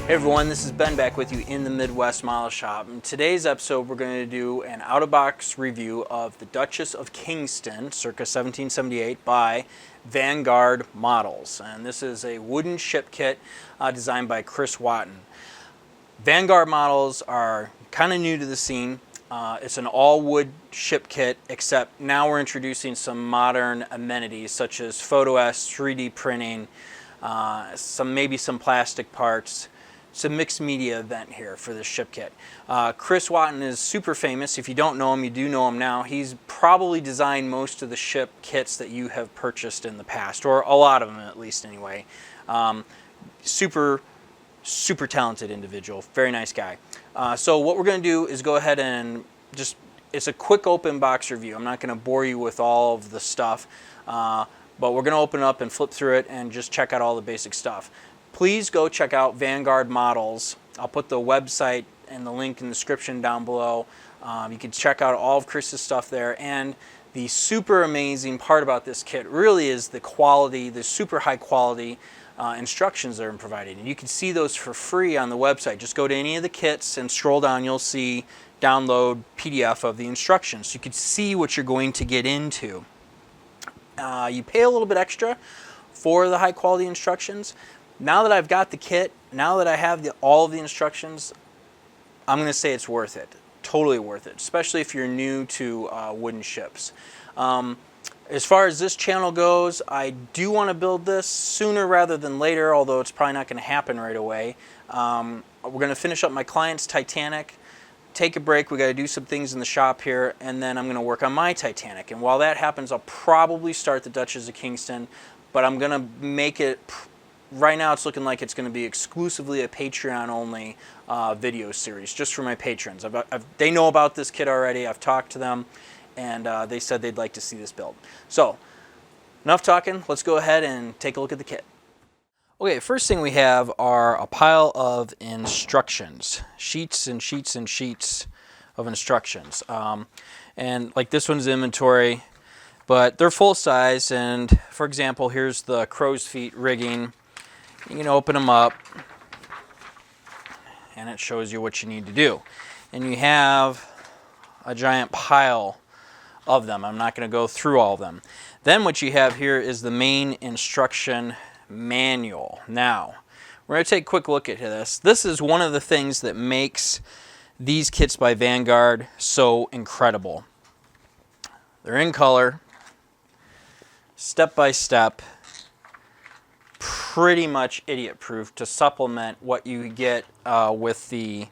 Hey everyone, this is Ben back with you in the Midwest Model Shop. In today's episode, we're going to do an out-of-box review of the Duchess of Kingston, circa 1778, by Vanguard Models. And this is a wooden ship kit designed by Chris Watton. Vanguard Models are kind of new to the scene. It's an all-wood ship kit, except now we're introducing some modern amenities such as Photoetch, 3D printing, maybe some plastic parts. It's a mixed media event here for this ship kit. Chris Watton is super famous. If you don't know him, you do know him now. He's probably designed most of the ship kits that you have purchased in the past, or a lot of them at least anyway. Super talented individual, very nice guy. So what we're going to do is go ahead and it's a quick open box review. I'm not going to bore you with all of the stuff, but we're going to open it up and flip through it and just check out all the basic stuff. Please go check out Vanguard Models. I'll put the website and the link in the description down below. You can check out all of Chris's stuff there. And the super amazing part about this kit really is the quality, the super high quality instructions that are provided. And you can see those for free on the website. Just go to any of the kits and scroll down. You'll see download PDF of the instructions. So you can see what you're going to get into. You pay a little bit extra for the high quality instructions. Now that I've got the kit, now that I have all of the instructions, I'm going to say it's worth it. Totally worth it, especially if you're new to wooden ships. As far as this channel goes, I do want to build this sooner rather than later, although it's probably not going to happen right away. We're going to finish up my client's Titanic, take a break. We got to do some things in the shop here, and then I'm going to work on my Titanic. And while that happens, I'll probably start the Duchess of Kingston, but I'm going to make it... Right now it's looking like it's going to be exclusively a Patreon-only video series, just for my patrons. They know about this kit already. I've talked to them, and they said they'd like to see this build. So, enough talking. Let's go ahead and take a look at the kit. Okay, first thing we have are a pile of instructions. Sheets and sheets and sheets of instructions. And like this one's inventory, but they're full size. And for example, here's the crow's feet rigging. You can open them up and it shows you what you need to do. And you have a giant pile of them. I'm not going to go through all of them. Then what you have here is the main instruction manual. Now, we're going to take a quick look at this. This is one of the things that makes these kits by Vanguard so incredible. They're in color, step by step, pretty much idiot-proof to supplement what you get with the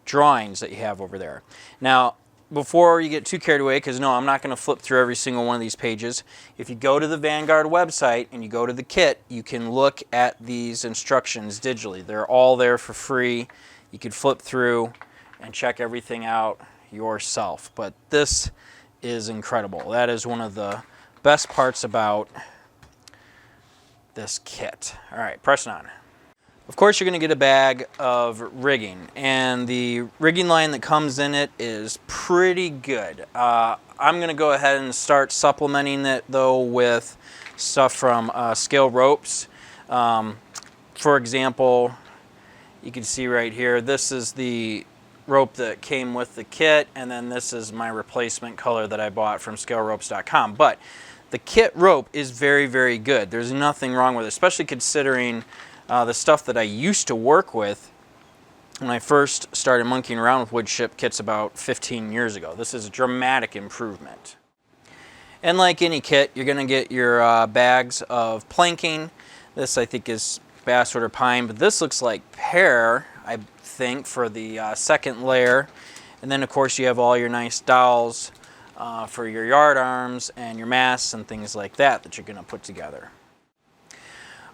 drawings that you have over there. Now, before you get too carried away, because no, I'm not going to flip through every single one of these pages. If you go to the Vanguard website and you go to the kit, you can look at these instructions digitally. They're all there for free. You can flip through and check everything out yourself. But this is incredible. That is one of the best parts about this kit. All right, pressing on. Of course, you're going to get a bag of rigging, and the rigging line that comes in it is pretty good. I'm going to go ahead and start supplementing it though with stuff from Scale Ropes. For example, you can see right here, this is the rope that came with the kit, and then this is my replacement color that I bought from scaleropes.com. But the kit rope is very, very good. There's nothing wrong with it, especially considering the stuff that I used to work with when I first started monkeying around with wood ship kits about 15 years ago. This is a dramatic improvement. And like any kit, you're going to get your bags of planking. This I think is basswood or pine, but this looks like pear, I think, for the second layer. And then of course you have all your nice dowels for your yard arms and your masts and things like that you're going to put together.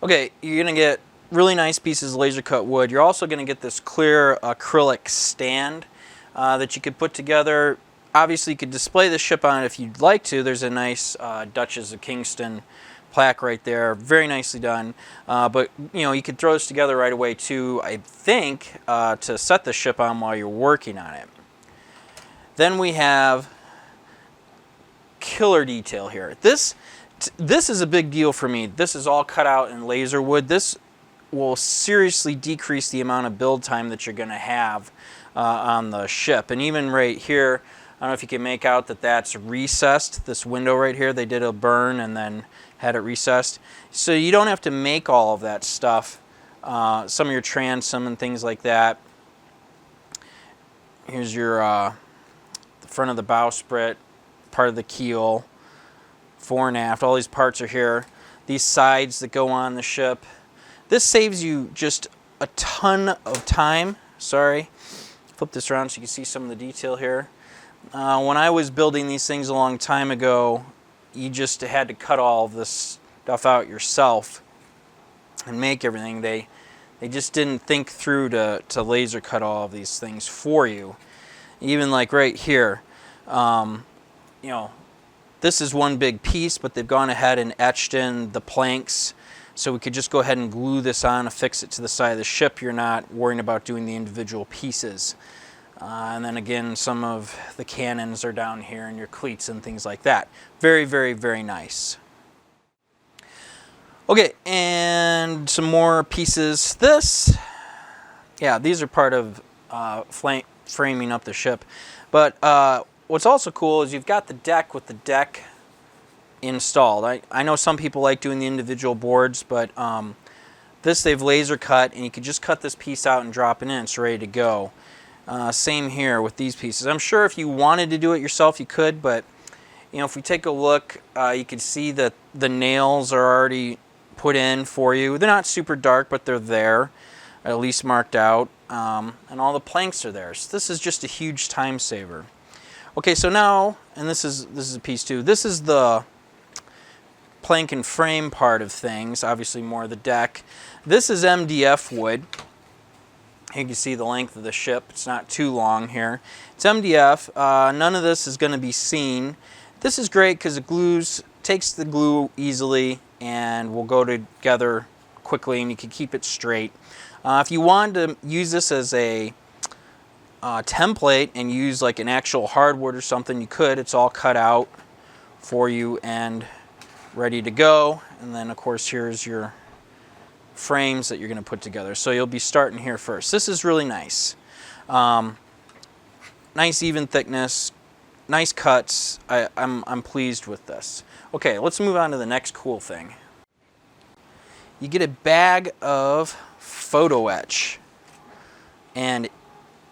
Okay, you're going to get really nice pieces of laser cut wood. You're also going to get this clear acrylic stand that you could put together. Obviously you could display the ship on it if you'd like to. There's a nice Duchess of Kingston plaque right there, very nicely done. But you know, you could throw this together right away too, I think, to set the ship on while you're working on it. Then we have killer detail here. This is a big deal for me. This is all cut out in laser wood. This will seriously decrease the amount of build time that you're going to have on the ship. And even right here, I don't know if you can make out that that's recessed, this window right here. They did a burn and then had it recessed. So you don't have to make all of that stuff, some of your transom and things like that. Here's your the front of the bowsprit, part of the keel, fore and aft. All these parts are here. These sides that go on the ship. This saves you just a ton of time. Sorry. Flip this around so you can see some of the detail here. When I was building these things a long time ago, you just had to cut all of this stuff out yourself and make everything. They just didn't think through to laser cut all of these things for you. Even like right here, you know, this is one big piece, but they've gone ahead and etched in the planks, so we could just go ahead and glue this on, affix it to the side of the ship. You're not worrying about doing the individual pieces. And then again, some of the cannons are down here and your cleats and things like that. Very, very, very nice. Okay, and some more pieces. This, yeah, these are part of framing up the ship. But what's also cool is you've got the deck with the deck installed. I know some people like doing the individual boards, but this they've laser cut, and you can just cut this piece out and drop it in. It's ready to go. Same here with these pieces. I'm sure if you wanted to do it yourself, you could, but you know, if we take a look, you can see that the nails are already put in for you. They're not super dark, but they're there, at least marked out, and all the planks are there. So this is just a huge time saver. Okay, so now, and this is a piece too. This is the plank and frame part of things. Obviously, more of the deck. This is MDF wood. You can see the length of the ship. It's not too long here. It's MDF. None of this is going to be seen. This is great because it takes the glue easily and will go together quickly, and you can keep it straight. If you wanted to use this as a template and use like an actual hardwood or something, you could. It's all cut out for you and ready to go. And then of course here's your frames that you're going to put together. So you'll be starting here first. This is really nice. Nice even thickness, nice cuts. I'm pleased with this. Okay, let's move on to the next cool thing. You get a bag of Photoetch, and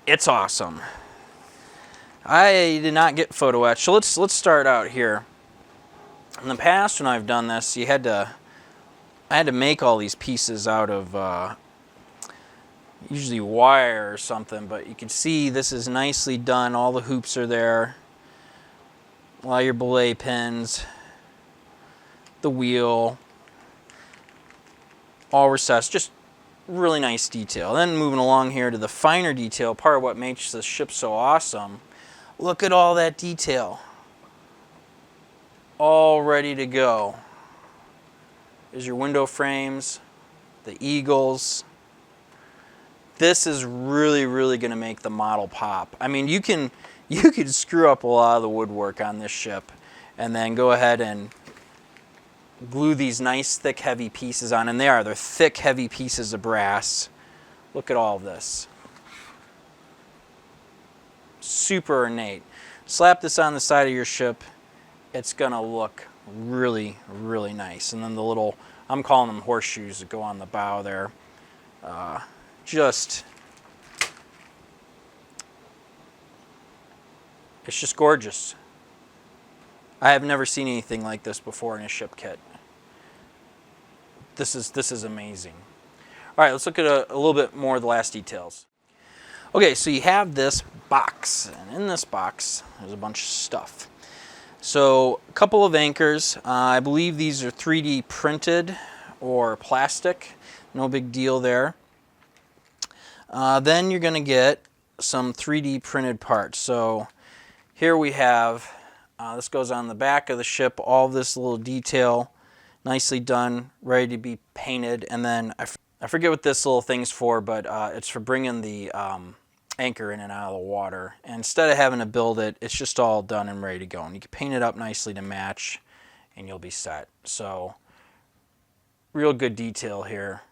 it's awesome. I did not get Photoetch, so let's start out here. In the past, when I've done this, I had to make all these pieces out of usually wire or something, but you can see this is nicely done. All the hoops are there, all your belay pins, the wheel, all recessed. Just really nice detail. Then moving along here to the finer detail, part of what makes this ship so awesome. Look at all that detail. All ready to go. There's your window frames, the eagles. This is really, really going to make the model pop. I mean, you could screw up a lot of the woodwork on this ship and then go ahead and glue these nice thick heavy pieces on, and they're thick heavy pieces of brass. Look at all of this. Super ornate. Slap this on the side of your ship, it's gonna look really, really nice. And then the little, I'm calling them horseshoes that go on the bow there. It's just gorgeous. I have never seen anything like this before in a ship kit. This is amazing. All right, let's look at a little bit more of the last details. Okay, so you have this box, and in this box, there's a bunch of stuff. So, a couple of anchors. I believe these are 3D printed or plastic. No big deal there. Then you're going to get some 3D printed parts. So, here we have, this goes on the back of the ship, all this little detail, nicely done, ready to be painted. And then, I forget what this little thing's for, but it's for bringing the anchor in and out of the water. And instead of having to build it, it's just all done and ready to go. And you can paint it up nicely to match, and you'll be set. So, real good detail here.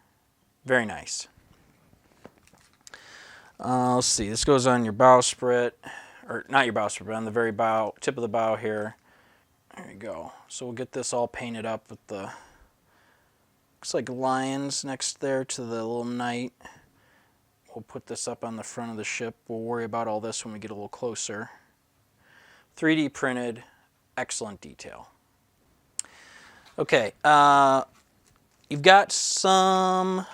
Very nice. Let's see, this goes on your bowsprit, or not your bowsprit, but on the very bow, tip of the bow here. There you go. So we'll get this all painted up with the, looks like lions next there to the little knight. We'll put this up on the front of the ship. We'll worry about all this when we get a little closer. 3D printed, excellent detail. Okay, you've got some,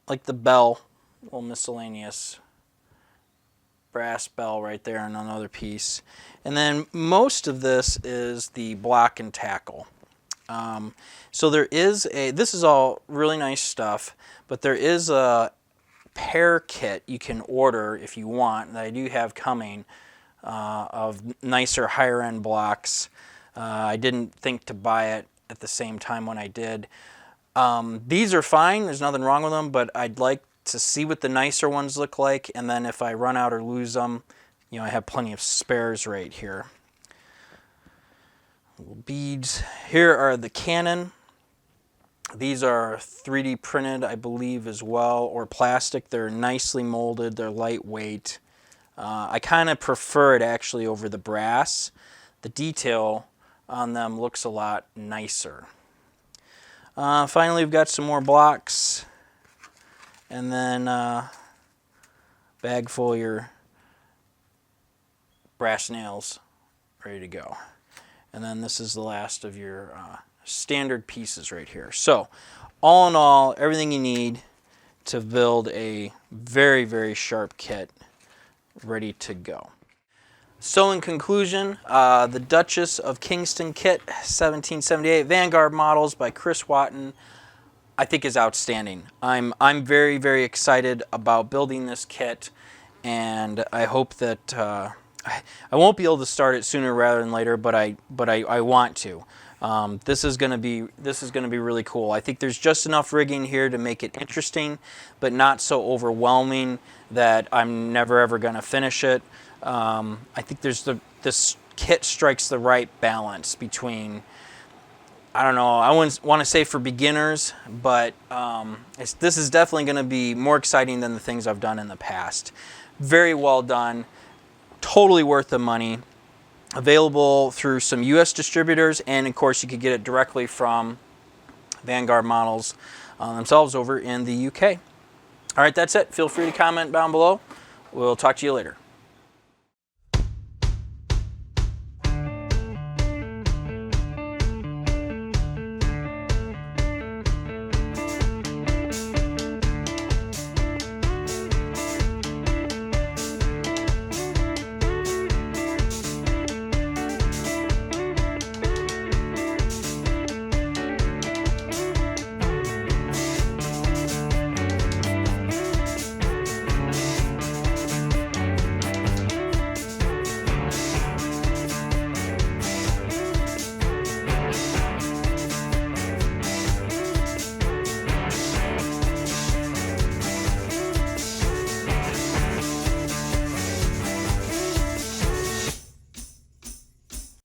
like the bell, little miscellaneous brass bell right there and another piece. And then most of this is the block and tackle. So there is this is all really nice stuff, but there is a pair kit you can order if you want, that I do have coming, of nicer higher end blocks. I didn't think to buy it at the same time when I did. These are fine, there's nothing wrong with them, but I'd like to see what the nicer ones look like, and then if I run out or lose them, you know, I have plenty of spares right here. Little beads. Here are the Canon. These are 3D printed, I believe, as well, or plastic. They're nicely molded, they're lightweight. I kind of prefer it actually over the brass. The detail on them looks a lot nicer. Finally, we've got some more blocks, and then bag full of your brass nails ready to go. And then this is the last of your standard pieces right here. So all in all, everything you need to build a very, very sharp kit ready to go. So in conclusion, the Duchess of Kingston kit, 1778 Vanguard models by Chris Watton, I think is outstanding. I'm very, very excited about building this kit, and I hope that I won't be able to start it sooner rather than later, but I want to. This is going to be really cool. I think there's just enough rigging here to make it interesting, but not so overwhelming that I'm never ever going to finish it. I think this kit strikes the right balance between, I don't know, I wouldn't want to say for beginners, but this is definitely going to be more exciting than the things I've done in the past. Very well done, totally worth the money. Available through some US distributors, and of course you could get it directly from Vanguard models themselves over in the UK. All right, that's it. Feel free to comment down below. We'll talk to you later.